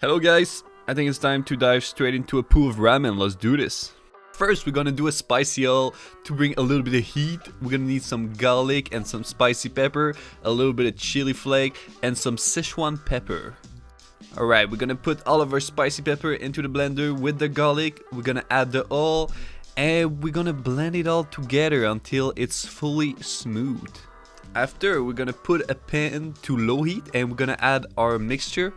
Hello guys, I think it's time to dive straight into a pool of ramen. Let's do this. First we're gonna do a spicy oil to bring a little bit of heat. We're gonna need some garlic and some spicy pepper, a little bit of chili flake and some sichuan pepper. Alright, we're gonna put all of our spicy pepper into the blender with the garlic. We're gonna add the oil and we're gonna blend it all together until it's fully smooth. After, we're gonna put a pan to low heat and we're gonna add our mixture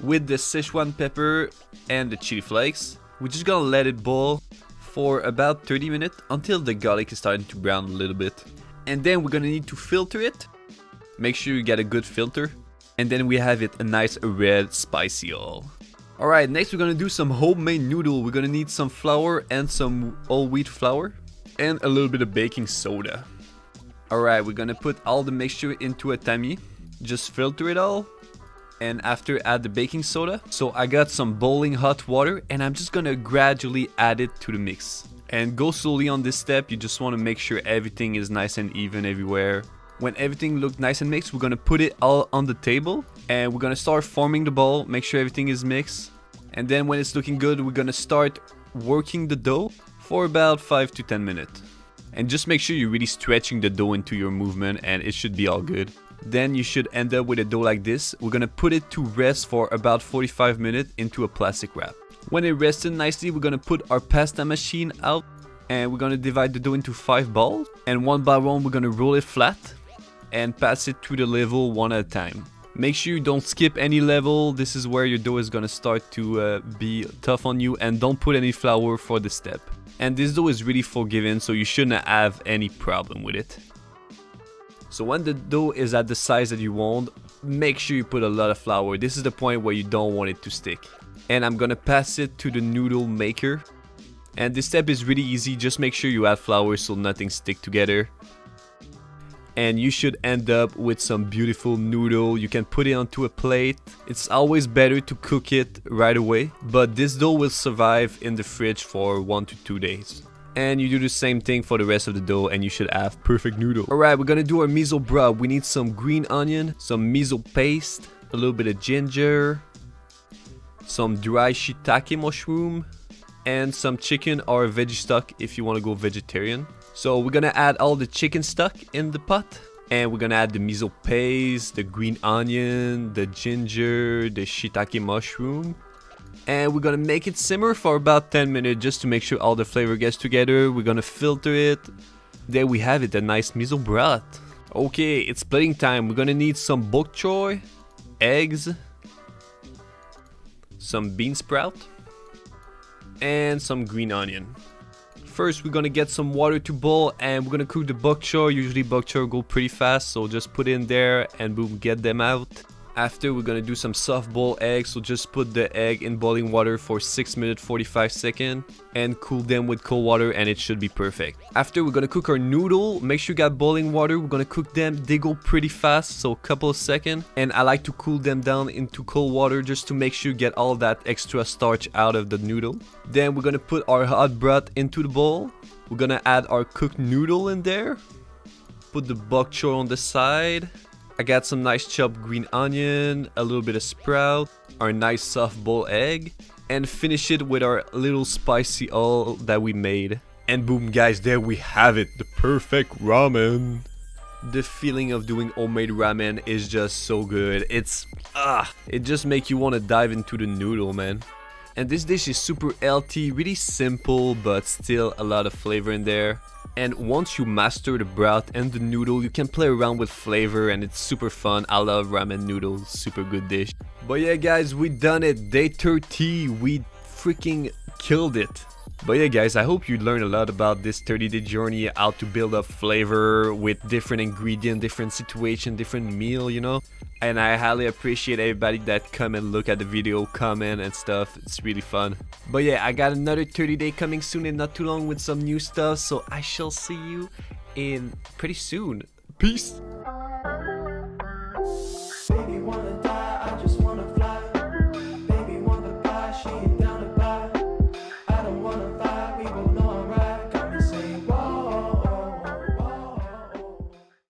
with the Sichuan pepper and the chili flakes. We're just gonna let it boil for about 30 minutes until the garlic is starting to brown a little bit. And then we're gonna need to filter it. Make sure you get a good filter. And then we have it a nice red spicy oil. Alright, next we're gonna do some homemade noodle. We're gonna need some flour and some whole wheat flour and a little bit of baking soda. Alright, we're gonna put all the mixture into a tammy. Just filter it all. And after, add the baking soda. So I got some boiling hot water and I'm just gonna gradually add it to the mix. And go slowly on this step. You just want to make sure everything is nice and even everywhere. When everything looks nice and mixed, we're gonna put it all on the table and we're gonna start forming the ball. Make sure everything is mixed. And then when it's looking good, we're gonna start working the dough for about 5 to 10 minutes. And just make sure you're really stretching the dough into your movement and it should be all good. Then you should end up with a dough like this. We're gonna put it to rest for about 45 minutes into a plastic wrap. When it rested nicely, we're gonna put our pasta machine out and we're gonna divide the dough into 5 balls. And one by one, we're gonna roll it flat and pass it through the level one at a time. Make sure you don't skip any level. This is where your dough is gonna start to be tough on you, and don't put any flour for the step. And this dough is really forgiving, so you shouldn't have any problem with it. So when the dough is at the size that you want, make sure you put a lot of flour. This is the point where you don't want it to stick. And I'm gonna pass it to the noodle maker. And this step is really easy. Just make sure you add flour so nothing stick together. And you should end up with some beautiful noodle. You can put it onto a plate. It's always better to cook it right away, but this dough will survive in the fridge for 1 to 2 days. And you do the same thing for the rest of the dough and you should have perfect noodle. Alright, we're gonna do our miso broth. We need some green onion, some miso paste, a little bit of ginger, some dry shiitake mushroom, and some chicken or veggie stock if you want to go vegetarian. So we're gonna add all the chicken stock in the pot. And we're gonna add the miso paste, the green onion, the ginger, the shiitake mushroom. And we're gonna make it simmer for about 10 minutes just to make sure all the flavor gets together. We're gonna filter it. There we have it, a nice miso broth. Okay, it's plating time. We're gonna need some bok choy, eggs, some bean sprout, and some green onion. First, we're gonna get some water to boil and we're gonna cook the bok choy. Usually bok choy go pretty fast, so just put it in there and boom, get them out. After, we're gonna do some soft boiled eggs, so just put the egg in boiling water for 6 minutes 45 seconds and cool them with cold water and it should be perfect. After, we're gonna cook our noodle. Make sure you got boiling water. We're gonna cook them. They go pretty fast, so a couple of seconds. And I like to cool them down into cold water just to make sure you get all that extra starch out of the noodle. Then we're gonna put our hot broth into the bowl. We're gonna add our cooked noodle in there. Put the bok choy on the side. I got some nice chopped green onion, a little bit of sprout, our nice soft boiled egg, and finish it with our little spicy oil that we made. And boom guys, there we have it, the perfect ramen. The feeling of doing homemade ramen is just so good. It just makes you want to dive into the noodle, man. And this dish is super healthy, really simple, but still a lot of flavor in there. And once you master the broth and the noodle, you can play around with flavor and it's super fun. I love ramen noodles, super good dish. But yeah guys, we done it. Day 30, we freaking killed it. But yeah guys, I hope you learned a lot about this 30-day journey, how to build up flavor with different ingredients, different situation, different meal, you know. And I highly appreciate everybody that come and look at the video, comment and stuff. It's really fun. But yeah, I got another 30-day coming soon and not too long with some new stuff. So I shall see you in pretty soon. Peace.